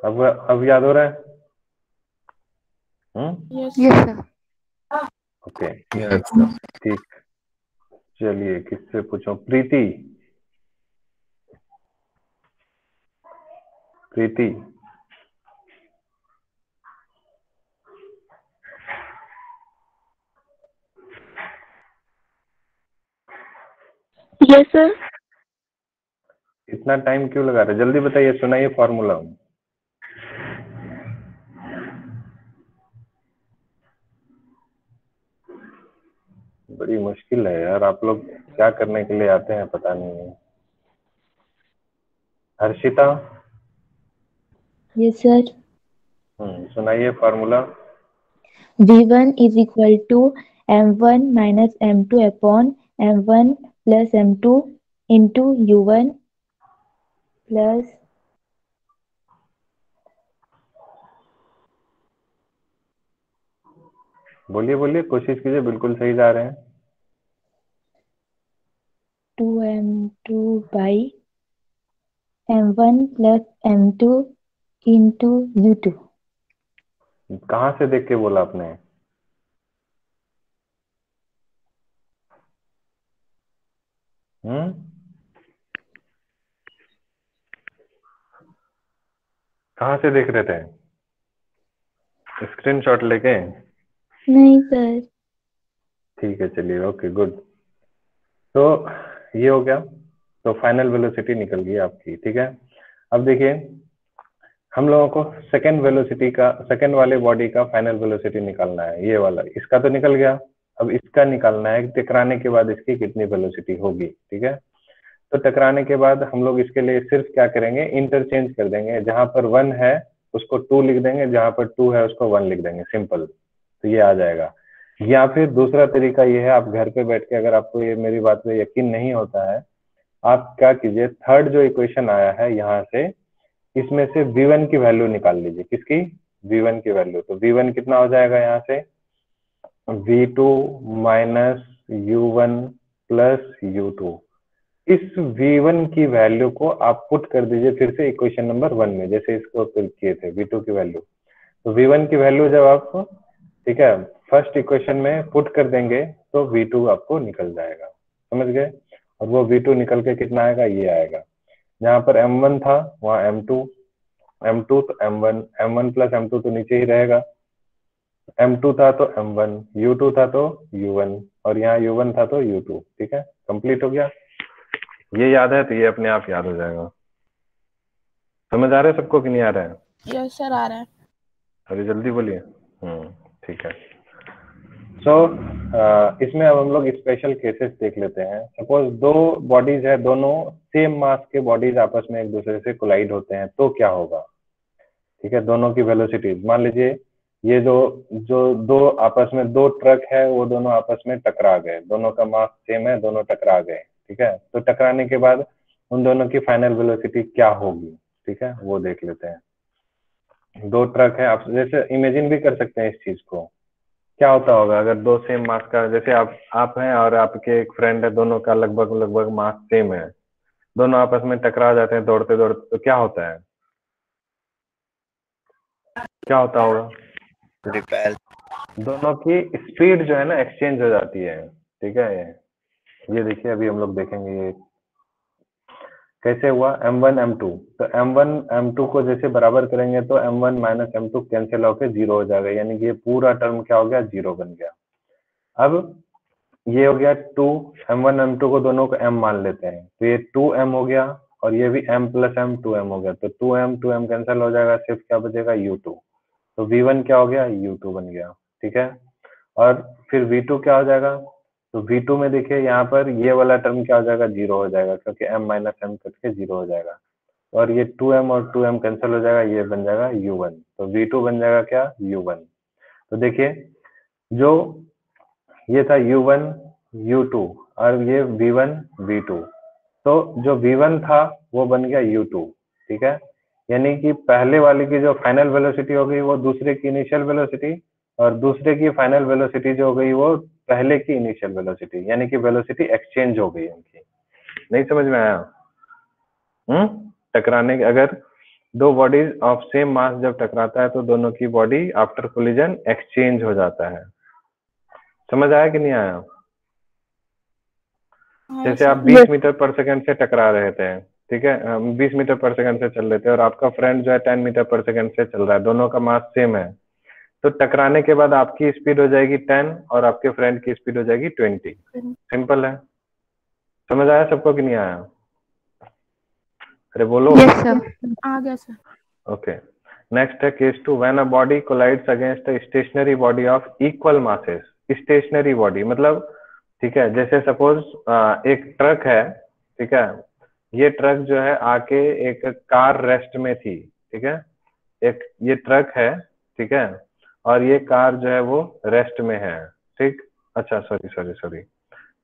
अब याद हो रहा है? Yes, sir. Okay Yes. ठीक। चलिए किससे पूछो? प्रीति, प्रीति, Yes, sir. इतना टाइम क्यों लगा रहे, जल्दी बताइए, सुनाइए फॉर्मूला। बड़ी मुश्किल है यार, आप लोग क्या करने के लिए आते हैं पता नहीं। Harshita, Yes, sir. सुनाइए formula. V1 is equal to M1 minus M2 upon M1 plus M2 into U1 plus बोलिए बोलिए, कोशिश कीजिए, बिल्कुल सही जा रहे हैं। 2M2 by M1 plus M2 into U2. कहाँ से देख के बोला आपने? कहाँ से देख रहे थे? स्क्रीनशॉट लेके? नहीं सर। ठीक है, चलिए, ओके गुड। तो ये हो गया, तो फाइनल वेलोसिटी निकल गई आपकी, ठीक है। अब देखिए, हम लोगों को सेकेंड वेलोसिटी का, सेकेंड वाले बॉडी का फाइनल वेलोसिटी निकालना है। ये वाला, इसका तो निकल गया, अब इसका निकालना है, टकराने के बाद इसकी कितनी वेलोसिटी होगी, ठीक है। तो टकराने के बाद हम लोग इसके लिए सिर्फ क्या करेंगे, इंटरचेंज कर देंगे, जहां पर 1 है उसको 2 लिख देंगे, जहां पर 2 है उसको 1 लिख देंगे, सिंपल। तो ये आ जाएगा। या फिर दूसरा तरीका ये है, आप घर पे बैठ के, अगर आपको ये मेरी बात पे यकीन नहीं होता है, आप क्या कीजिए, थर्ड जो इक्वेशन आया है यहाँ से, इसमें से V1 की वैल्यू निकाल लीजिए। किसकी? V1 की वैल्यू। तो V1 कितना हो जाएगा यहाँ से, V2 minus U1 plus U2। इस V1 की वैल्यू को आप पुट कर दीजिए फिर से इक्वेशन नंबर 1 में, जैसे इसको पुट किए थे V2 की वैल्यू। तो V1 की वैल्यू जब आप, ठीक है, फर्स्ट इक्वेशन में पुट कर देंगे तो V2 आपको निकल जाएगा, समझ गए। और वो V2 निकल के कितना आएगा, ये आएगा। जहां पर M1 था वहां M2, M2 तो M1, M1 प्लस M2 तो नीचे ही रहेगा, M2 था तो M1, U2 था तो U1, और यहाँ U1 था तो U2, ठीक है, कंप्लीट हो गया। ये याद है तो ये अपने आप याद हो जाएगा। समझ आ रहा है सबको कि नहीं आ रहा है? यस सर, आ रहा है। अरे जल्दी बोलिए। ठीक है। सो इसमें अब हम लोग स्पेशल केसेस देख लेते हैं। सपोज दो बॉडीज है, दोनों सेम मास के बॉडीज आपस में एक दूसरे से कोलाइड होते हैं, तो क्या होगा, ठीक है। दोनों की वेलोसिटीज, मान लीजिए ये जो जो दो आपस में दो ट्रक है, वो दोनों आपस में टकरा गए, दोनों का मास सेम है, दोनों टकरा गए, ठीक है। तो टकराने के बाद उन दोनों की फाइनल वेलोसिटी क्या होगी, ठीक है, वो देख लेते हैं। दो ट्रक है, आप जैसे इमेजिन भी कर सकते हैं इस चीज को, क्या होता होगा अगर दो सेम मास का, जैसे आप हैं और आपके एक फ्रेंड है, दोनों का लगभग लगभग मास सेम है, दोनों आपस में टकरा जाते हैं दौड़ते दौड़ते, तो क्या होता है, क्या होता होगा? रिपेल। दोनों की स्पीड जो है ना एक्सचेंज हो जाती है, ठीक है। ये देखिए, अभी हम लोग देखेंगे ये कैसे हुआ। M1 M2, तो M1 M2 को जैसे बराबर करेंगे तो M1 माइनस M2 कैंसिल होकर 0 हो जाएगा, यानी कि ये पूरा टर्म क्या हो गया, 0 बन गया। अब ये हो गया 2, M1 M2 को दोनों को M मान लेते हैं, तो ये 2M हो गया, और ये भी M प्लस M 2M हो गया, तो 2M कैंसिल हो जाएगा, सिर्फ क्या बचेगा, U2। तो V1 क्या हो गया, U2 बन गया, ठीक है। और फिर V2 क्या हो जाएगा, तो V2 में देखिए यहाँ पर ये वाला टर्म क्या हो जाएगा, 0 हो जाएगा, क्योंकि M माइनस M कट के 0 हो जाएगा, और ये 2M और 2M कैंसिल हो जाएगा, ये बन जाएगा U1। तो V2 बन जाएगा क्या, U1। तो देखिए, जो ये था U1 U2 और ये V1 V2, तो जो V1 था वो बन गया U2, ठीक है। यानी कि पहले वाले की जो फाइनल वेलोसिटी हो गई वो दूसरे की इनिशियल वेलोसिटी, और दूसरे की फाइनल वेलोसिटी जो हो गई वो पहले की इनिशियल वेलोसिटी, यानी कि वेलोसिटी एक्सचेंज हो गई उनकी। नहीं समझ में आया? टकराने के, अगर दो बॉडीज ऑफ सेम मास जब टकराता है तो दोनों की बॉडी आफ्टर कोलिजन एक्सचेंज हो जाता है। समझ आया कि नहीं आया? जैसे आप 20 मीटर पर सेकंड से टकरा रहे थे, ठीक है, हम 20 मीटर पर सेकंड से चल रहे थे, और आपका फ्रेंड जो है 10 मीटर पर सेकंड से चल रहा है, दोनों का मास सेम है, तो टकराने के बाद आपकी स्पीड हो जाएगी 10 और आपके फ्रेंड की स्पीड हो जाएगी 20। सिंपल है। समझ आया सबको कि नहीं आया? अरे बोलो। Yes, sir. आ गया सर। ओके, नेक्स्ट है case 2, when a body collides against a stationary body of equal masses. Stationary body मतलब, ठीक है, जैसे सपोज एक ट्रक है, ठीक है, ये ट्रक जो है आके एक कार रेस्ट में थी, ठीक है, एक ये ट्रक है, ठीक है, और ये कार जो है वो रेस्ट में है, ठीक। अच्छा सॉरी सॉरी सॉरी,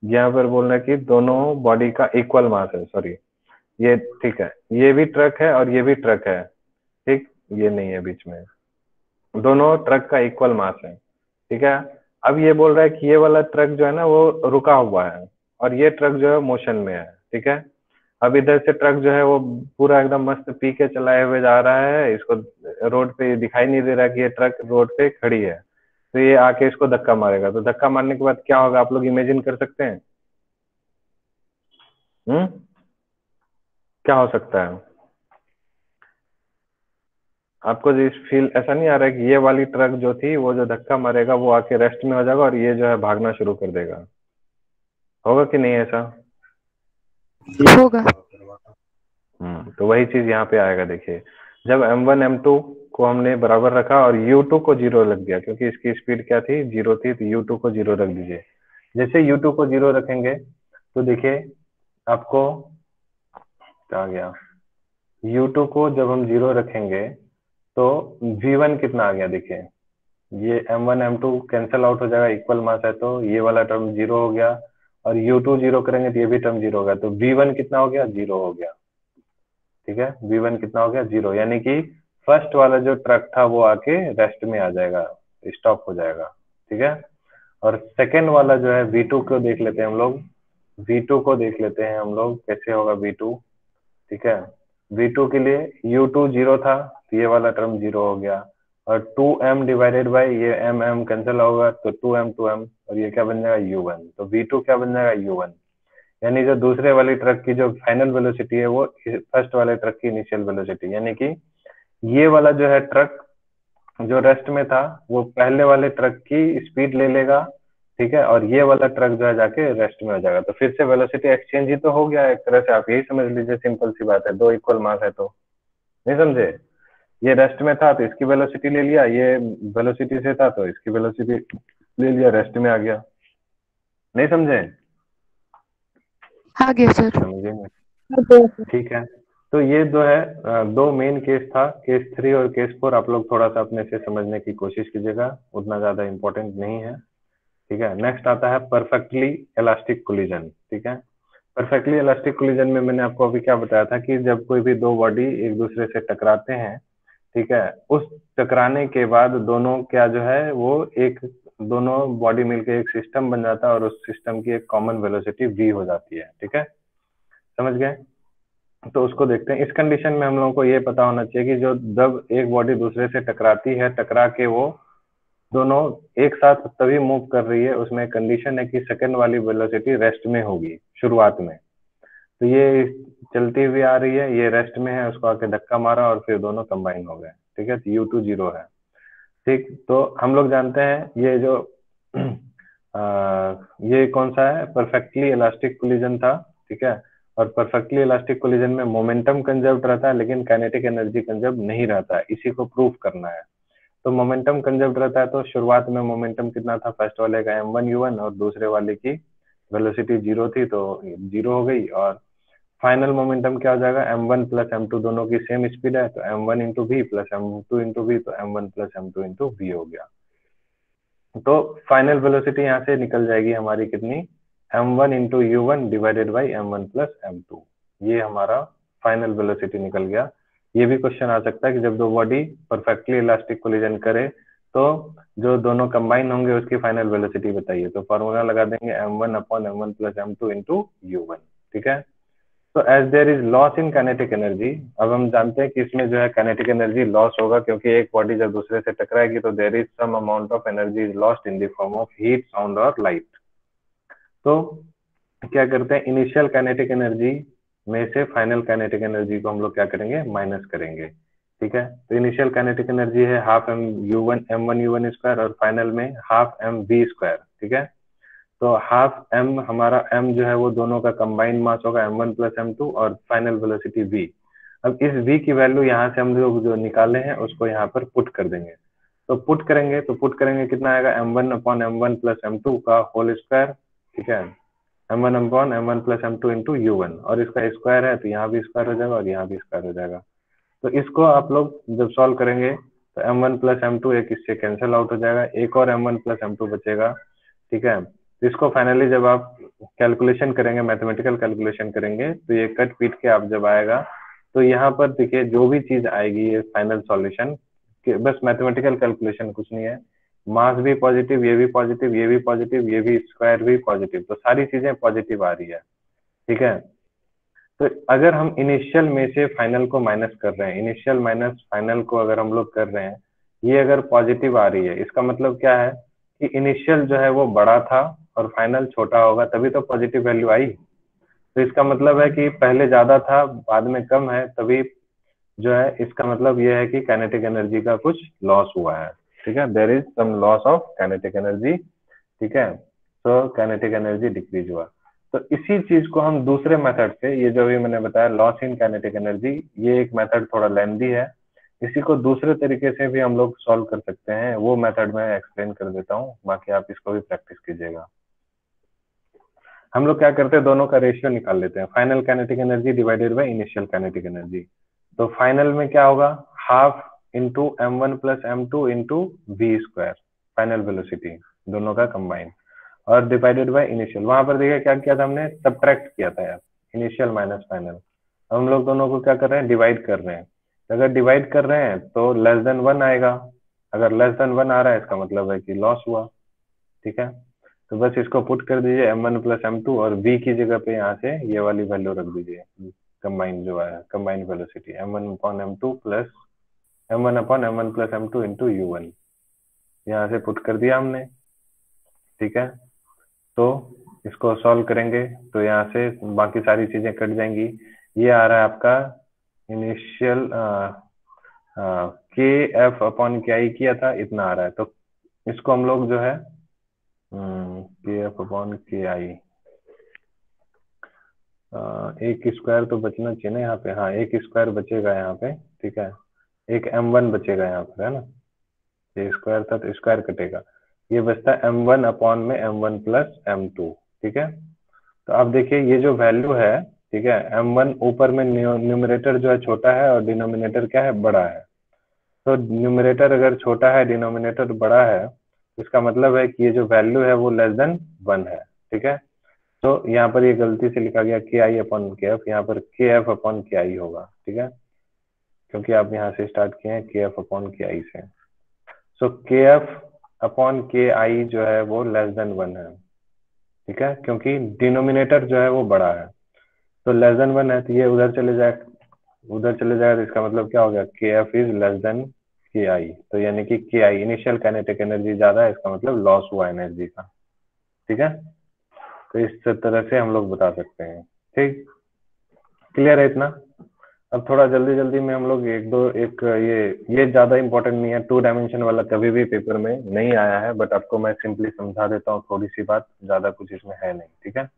यहाँ पर बोलना है कि दोनों बॉडी का इक्वल मास है, सॉरी, ये ठीक है, ये भी ट्रक है और ये भी ट्रक है, ठीक, ये नहीं है बीच में, दोनों ट्रक का इक्वल मास है, ठीक है। अब ये बोल रहा है कि ये वाला ट्रक जो है ना वो रुका हुआ है और ये ट्रक जो है मोशन में है, ठीक है। अब इधर से ट्रक जो है वो पूरा एकदम मस्त पी के चलाए हुए जा रहा है, इसको रोड पे दिखाई नहीं दे रहा कि ये ट्रक रोड पे खड़ी है, तो ये आके इसको धक्का मारेगा, तो धक्का मारने के बाद क्या होगा आप लोग इमेजिन कर सकते हैं? क्या हो सकता है? आपको जिस फील ऐसा नहीं आ रहा है कि ये वाली ट्रक जो थी वो जो धक्का मारेगा वो आके रेस्ट में हो जाएगा और ये जो है भागना शुरू कर देगा, होगा कि नहीं ऐसा? होगा। तो वही चीज यहाँ पे आएगा। देखिए, जब m1 m2 को हमने बराबर रखा और u2 को 0 लग गया, क्योंकि इसकी स्पीड क्या थी, 0 थी, तो u2 को 0 रख दीजिए। जैसे u2 को 0 रखेंगे तो देखिए आपको क्या आ गया, u2 को जब हम 0 रखेंगे तो v1 कितना आ गया, देखिए ये m1 m2 कैंसिल आउट हो जाएगा, इक्वल मास है, तो ये वाला टर्म 0 हो गया, और u2 0 करेंगे तो ये भी टर्म 0 होगा, तो v1 कितना हो गया, 0 हो गया, ठीक है। v1 कितना हो गया, 0, यानी कि फर्स्ट वाला जो ट्रक था वो आके रेस्ट में आ जाएगा, स्टॉप हो जाएगा, ठीक है। और सेकेंड वाला जो है v2 को देख लेते हैं हम लोग, v2 को देख लेते हैं हम लोग कैसे होगा v2, ठीक है। v2 के लिए u2 0 था तो ये वाला टर्म 0 हो गया, और 2m डिवाइडेड बाय ये m कैंसिल होगा तो 2m और ये क्या बन जाएगा, u1, तो v2 क्या बन जाएगा, u1, यानी जो दूसरे वाली ट्रक की जो फाइनल वेलोसिटी है वो फर्स्ट वाले ट्रक की इनिशियल वेलोसिटी, यानी कि ये वाला जो है ट्रक जो रेस्ट में था वो पहले वाले ट्रक की स्पीड ले लेगा, ठीक है, और ये वाला ट्रक जो है जाके रेस्ट में हो जाएगा, तो फिर से वेलोसिटी एक्सचेंज ही तो हो गया एक तरह से, आप यही समझ लीजिए, सिंपल सी बात है, दो इक्वल मास है तो, नहीं समझे? ये रेस्ट में था तो इसकी वेलोसिटी ले लिया, ये वेलोसिटी से था तो इसकी वेलोसिटी ले लिया, रेस्ट में आ गया, नहीं समझे? आ गया सर। समझेंगे, ठीक है। तो ये जो है दो मेन केस था, केस 3 और केस 4, आप लोग थोड़ा सा अपने से समझने की कोशिश कीजिएगा, उतना ज्यादा इंपॉर्टेंट नहीं है, ठीक है। नेक्स्ट आता है परफेक्टली इलास्टिक कोलिजन, ठीक है। परफेक्टली इलास्टिक कोलिजन में मैंने आपको अभी क्या बताया था कि जब कोई भी दो बॉडी एक दूसरे से टकराते हैं, ठीक है, उस टकराने के बाद दोनों क्या जो है वो एक दोनों बॉडी मिलकर एक सिस्टम बन जाता है और उस सिस्टम की एक कॉमन वेलोसिटी v हो जाती है, ठीक है, समझ गए? तो उसको देखते हैं। इस कंडीशन में हम लोगों को ये पता होना चाहिए कि जो जब एक बॉडी दूसरे से टकराती है, टकरा के वो दोनों एक साथ तभी मूव कर रही है, उसमें कंडीशन है कि सेकंड वाली वेलोसिटी रेस्ट में होगी शुरुआत में, तो ये चलती हुई आ रही है, ये रेस्ट में है, उसको आके धक्का मारा और फिर दोनों कंबाइन हो गए, ठीक है, तो u2 0 है, ठीक। तो हम लोग जानते हैं ये जो ये कौन सा है, परफेक्टली इलास्टिक कोलिजन था, ठीक है, और परफेक्टली इलास्टिक कोलिजन में मोमेंटम कंजर्व्ड रहता है लेकिन काइनेटिक एनर्जी कंजर्व नहीं रहता है, इसी को प्रूफ करना है। तो मोमेंटम कंजर्व्ड रहता है तो शुरुआत में मोमेंटम कितना था, फर्स्ट वाले का m1 u1 और दूसरे वाले की वेलोसिटी 0 थी तो 0 हो गई, और फाइनल मोमेंटम क्या हो जाएगा, m1 प्लस m2 दोनों की सेम स्पीड है तो m1 into V plus m2 into V, तो m1 plus m2 into we हो गया। तो फाइनल वेलोसिटी यहाँ से निकल जाएगी हमारी कितनी, m1 into u1 divided by m1 plus m2, ये हमारा फाइनल वेलोसिटी निकल गया। ये भी क्वेश्चन आ सकता है कि जब दो बॉडी परफेक्टली इलास्टिक कोलिजन करे तो जो दोनों कंबाइन होंगे उसकी फाइनल वेलोसिटी बताइए, तो फॉर्मूला लगा देंगे m1 upon m1 plus m2 into u1, ठीक है। तो as there is loss in kinetic energy, अब हम जानते हैं कि इसमें जो है काइनेटिक एनर्जी लॉस होगा, क्योंकि एक बॉडी जब दूसरे से टकराएगी तो there is some amount of energy is lost in the form of heat, sound और लाइट। तो क्या करते हैं, इनिशियल काइनेटिक एनर्जी में से फाइनल काइनेटिक एनर्जी को हम लोग क्या करेंगे, माइनस करेंगे, ठीक है। तो इनिशियल काइनेटिक एनर्जी है हाफ m1 u1 स्क्वायर और फाइनल में हाफ m v स्क्वायर, ठीक है। तो हाफ m हमारा m जो है वो दोनों का कंबाइंड मास होगा m1 प्लस m2 और फाइनल वेलोसिटी v। अब इस v की वैल्यू यहाँ से हम लोग जो निकाले हैं उसको यहाँ पर पुट कर देंगे। तो पुट करेंगे कितना आएगा m1 upon m1 plus m2 का होल स्क्वायर, ठीक है, m1 upon m1 plus m2 into u1, और इसका स्क्वायर है तो यहाँ भी स्क्वायर हो जाएगा और यहाँ भी स्क्वायर हो जाएगा। तो इसको आप लोग जब सॉल्व करेंगे तो m1 प्लस m2 एक इससे कैंसिल आउट हो जाएगा, एक और m1 प्लस m2 बचेगा, ठीक है। तो इसको फाइनली जब आप कैलकुलेशन करेंगे, मैथमेटिकल कैलकुलेशन करेंगे, तो ये कट पीट के आप जब आएगा तो यहाँ पर देखिए जो भी चीज आएगी ये फाइनल सॉल्यूशन, बस मैथमेटिकल कैलकुलेशन, कुछ नहीं है। मास भी पॉजिटिव, ये भी पॉजिटिव, ये भी पॉजिटिव, ये भी स्क्वायर भी पॉजिटिव, तो सारी चीजें पॉजिटिव आ रही है, ठीक है। तो अगर हम इनिशियल में से फाइनल को माइनस कर रहे हैं, इनिशियल माइनस फाइनल को अगर हम लोग कर रहे हैं, ये अगर पॉजिटिव आ रही है, इसका मतलब क्या है कि इनिशियल जो है वो बड़ा था और फाइनल छोटा होगा, तभी तो पॉजिटिव वैल्यू आई। तो इसका मतलब है कि पहले ज्यादा था बाद में कम है, तभी जो है इसका मतलब ये है कि काइनेटिक एनर्जी का कुछ लॉस हुआ है, ठीक है, there is some loss of kinetic energy, ठीक है। तो काइनेटिक एनर्जी डिक्रीज हुआ। तो इसी चीज को हम दूसरे मेथड से, ये जो भी मैंने बताया लॉस इन काइनेटिक एनर्जी, ये एक मेथड थोड़ा लेंथी है, इसी को दूसरे तरीके से भी हम लोग सॉल्व कर सकते हैं, वो मेथड मैं एक्सप्लेन कर देता हूँ, बाकी आप इसको भी प्रैक्टिस कीजिएगा। हम लोग क्या करते हैं, दोनों का रेशियो निकाल लेते हैं, final kinetic energy divided by initial kinetic energy. तो फाइनल में क्या होगा, half into m1 plus m2 into v square, final velocity दोनों का कंबाइन, और डिवाइडेड बाय इनिशियल। वहां पर देखिए क्या किया था हमने, सब्ट्रैक्ट किया था यार, इनिशियल माइनस फाइनल। हम लोग दोनों को क्या कर रहे हैं, डिवाइड कर रहे हैं। अगर डिवाइड कर रहे हैं तो लेस देन 1 आएगा, अगर लेस देन 1 आ रहा है इसका मतलब है कि लॉस हुआ, ठीक है। तो बस इसको पुट कर दीजिए m1 प्लस m2 और v की जगह पे यहाँ से ये वाली वैल्यू रख दीजिए, कंबाइन जो है combined velocity m1 upon m2 plus m1 upon m1 plus m2 into u1, यहाँ से पुट कर दिया हमने, ठीक है। तो इसको सॉल्व करेंगे तो यहाँ से बाकी सारी चीजें कट जाएंगी। ये आ रहा है आपका इनिशियल के एफ अपॉन के आई किया था, इतना आ रहा है। तो इसको हम लोग जो है के एफ अपॉन के आई, एक स्क्वायर तो बचना चाहिए ना यहाँ पे, हाँ एक स्क्वायर बचेगा यहाँ पे, ठीक है, एक m1 बचेगा यहाँ पर, है ना, ये स्क्वायर था तो स्क्वायर कटेगा, ये बचता है m1 अपॉन में m1 प्लस m2, ठीक है। तो अब देखिए ये जो वैल्यू है, ठीक है, m1 ऊपर में न्यूमरेटर जो है छोटा है और डिनोमिनेटर क्या है, बड़ा है। तो न्यूमरेटर अगर छोटा है, डिनोमिनेटर बड़ा है, इसका मतलब है कि ये जो वैल्यू है वो लेस देन 1 है, ठीक है। तो यहाँ पर ये गलती से लिखा गया के आई अपॉन के एफ, यहाँ पर के एफ अपॉन के आई होगा, ठीक है, क्योंकि आप यहाँ से स्टार्ट किए हैं के एफ अपॉन के आई से। सो के एफ अपॉन के आई जो है वो लेस देन 1 है, ठीक है, क्योंकि डिनोमिनेटर जो है वो बड़ा है। तो लेस देन 1 है तो ये उधर चले जाए तो इसका मतलब क्या हो गया, के एफ इज लेस देन के आई। तो यानी कि के आई इनिशियल काइनेटिक एनर्जी ज्यादा है, इसका मतलब लॉस हुआ एनर्जी का, ठीक है। तो इस तरह से हम लोग बता सकते हैं, ठीक, क्लियर है इतना। अब थोड़ा जल्दी में हम लोग ये ज्यादा इंपॉर्टेंट नहीं है, 2 डायमेंशन वाला कभी भी पेपर में नहीं आया है, बट आपको मैं सिंपली समझा देता हूँ थोड़ी सी बात, ज्यादा कुछ इसमें है नहीं, ठीक है।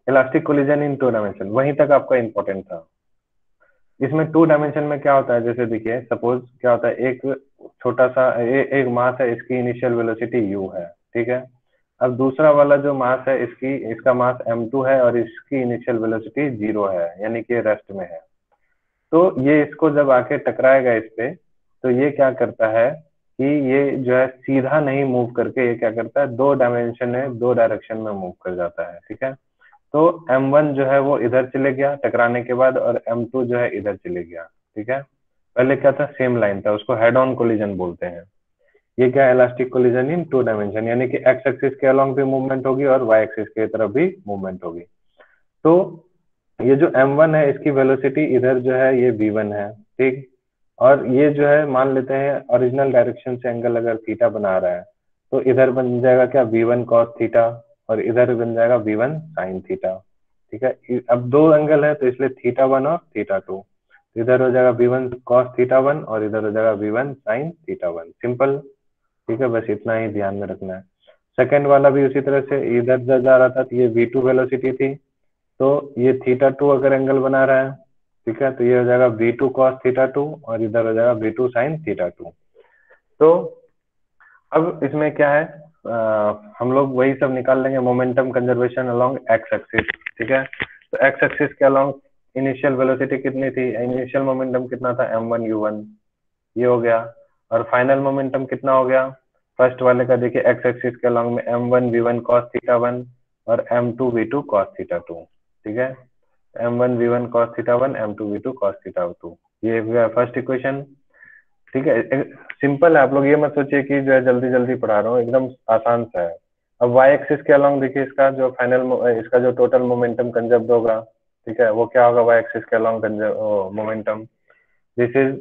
इलास्टिक कोलिजन इन 2 डायमेंशन, वहीं तक आपका इंपॉर्टेंट था। इसमें 2 डायमेंशन में क्या होता है, जैसे देखिए सपोज क्या होता है, एक छोटा सा एक मास है, इसकी इनिशियल वेलोसिटी u है, ठीक है। अब दूसरा वाला जो मास है इसका मास m2 है और इसकी इनिशियल वेलोसिटी 0 है, यानी कि रेस्ट में है। तो ये इसको जब आके टकराएगा इस पे, तो ये क्या करता है कि ये जो है सीधा नहीं मूव करके ये क्या करता है, 2 डायमेंशन में 2 डायरेक्शन में मूव कर जाता है, ठीक है। तो m1 जो है वो इधर चले गया टकराने के बाद और m2 जो है इधर चले गया, ठीक है। पहले क्या था, सेम लाइन था, उसको हेड ऑन कोलिजन बोलते हैं। ये क्या, इलास्टिक कोलिजन इन 2 डायमेंशन, यानी कि एक्स एक्सिस के अलोंग भी मूवमेंट होगी और वाई एक्सिस के तरफ भी मूवमेंट होगी। तो ये जो m1 है इसकी वेलोसिटी इधर जो है ये v1 है, ठीक, और ये जो है मान लेते हैं ओरिजिनल डायरेक्शन से एंगल अगर थीटा बना रहा है तो इधर बन जाएगा क्या, v1 cos थीटा, और इधर बन जाएगा v1 sin थीटा, ठीक है। अब 2 एंगल है तो इसलिए θ1 और θ2, इधर हो जाएगा v1 cos θ1 और इधर हो जाएगा v1 sin θ1, सिंपल, ठीक है, बस इतना ही ध्यान में रखना है। सेकंड वाला भी उसी तरह से इधर जा रहा था, तो ये v2 वेलोसिटी थी, तो ये θ2 अगर एंगल बना रहा है, ठीक है, तो ये हो जाएगा v2 cos θ2 और इधर हो जाएगा v2 sin θ2। तो अब इसमें क्या है, हम लोग वही सब निकाल लेंगे, momentum conservation along x axis, ठीक है। तो एक्स एक्सिस के अलोंग इनिशियल वेलोसिटी कितनी थी, इनिशियल मोमेंटम कितना था m1 u1, ये हो गया। और फाइनल मोमेंटम कितना हो गया, फर्स्ट वाले का देखिए एक्स एक्सिस के अलोंग में m1 v1 cos θ1 और m2 v2 cos θ2, ठीक है। m1 v1 cos θ1, m2 v2 cos θ2, ये हो गया फर्स्ट इक्वेशन, ठीक है। सिंपल है, आप लोग ये मत सोचिए कि जो है जल्दी जल्दी पढ़ा रहा हूँ, एकदम आसान सा है। अब वाई एक्सिस के अलोंग देखिए इसका जो फाइनल, इसका जो टोटल मोमेंटम कंजर्व्ड होगा, ठीक है, वो क्या होगा, वाई एक्सिस के अलोंग मोमेंटम, दिस इज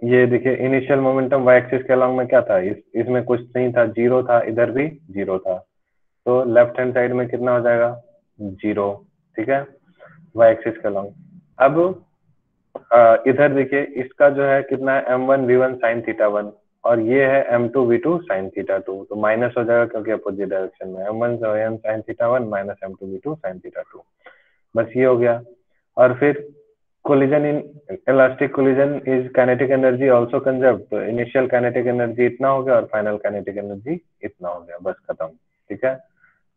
ये देखिए इनिशियल मोमेंटम वाई एक्सिस के अलोंग में क्या था, इसमें कुछ नहीं था, जीरो था, इधर भी जीरो था, तो लेफ्ट हैंड साइड में कितना हो जाएगा, जीरो, ठीक है, वाई एक्सिस के अलोंग। अब इधर देखिए इसका जो है कितना है, m1 v1 sin θ1 और ये है m2 v2 sin θ2, तो माइनस हो जाएगा क्योंकि अपोजिट डायरेक्शन में, m1 v1 sin θ1 minus m2 v2 sin θ2, बस ये हो गया। और फिर collision in elastic collision is kinetic energy also conserved, तो इनिशियल काइनेटिक एनर्जी इतना हो गया और फाइनल काइनेटिक एनर्जी इतना हो गया, बस खत्म, ठीक है।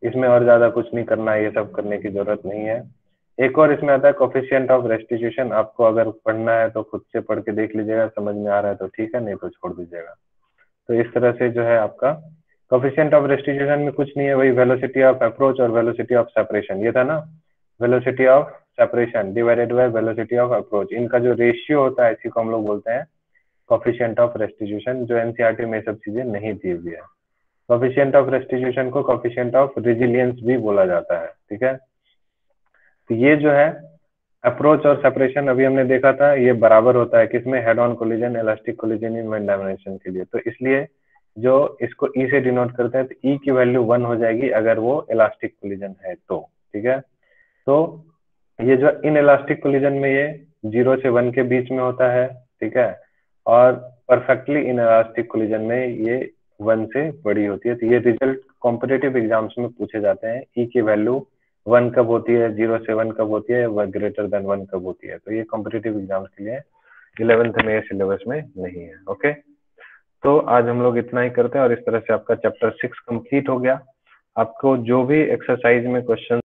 इसमें और ज्यादा कुछ नहीं करना है, ये सब करने की जरूरत नहीं है। एक और इसमें आता है कोफिशिएंट ऑफ रेस्टिट्यूशन, आपको अगर पढ़ना है तो खुद से पढ़ के देख लीजिएगा, समझ में आ रहा है तो ठीक है, नहीं तो छोड़ दीजिएगा। तो इस तरह से जो है आपका कोफिशिएंट ऑफ रेस्टिट्यूशन में कुछ नहीं है, वही वेलोसिटी ऑफ अप्रोच और वेलोसिटी ऑफ सेपरेशन, ये था ना, velocity of separation divided by velocity of approach, इनका जो रेशियो होता है इसी को हम लोग बोलते हैं कोफिशिएंट ऑफ रेस्टिट्यूशन, जो एनसीईआरटी में सब चीजें नहीं दी हुई है। कोफिशिएंट ऑफ रेस्टिट्यूशन को कोफिशिएंट ऑफ रेजिलियंस भी बोला जाता है, ठीक है। तो ये जो है अप्रोच और सेपरेशन अभी हमने देखा था, ये बराबर होता है किसमें, head on collision, elastic collision in one dimension के लिए, तो इसलिए जो इसको ई से डिनोट करते हैं, तो ई की वैल्यू 1 हो जाएगी अगर वो इलास्टिक कोलिजन है तो, ठीक है। तो ये जो इन इलास्टिक कोलिजन में ये 0 से 1 के बीच में होता है, ठीक है, और परफेक्टली इन इलास्टिक कोलिजन में ये 1 से बड़ी होती है। तो ये रिजल्ट कॉम्पिटिटिव एग्जाम्स में पूछे जाते हैं, ई की वैल्यू 1 कब होती है, 0 से 1 कब होती है, वह ग्रेटर देन 1 कब होती है, तो ये कॉम्पिटिटिव एग्जाम्स के लिए 11th में सिलेबस में नहीं है, ओके। तो आज हम लोग इतना ही करते हैं और इस तरह से आपका चैप्टर 6 कंप्लीट हो गया। आपको जो भी एक्सरसाइज में क्वेश्चन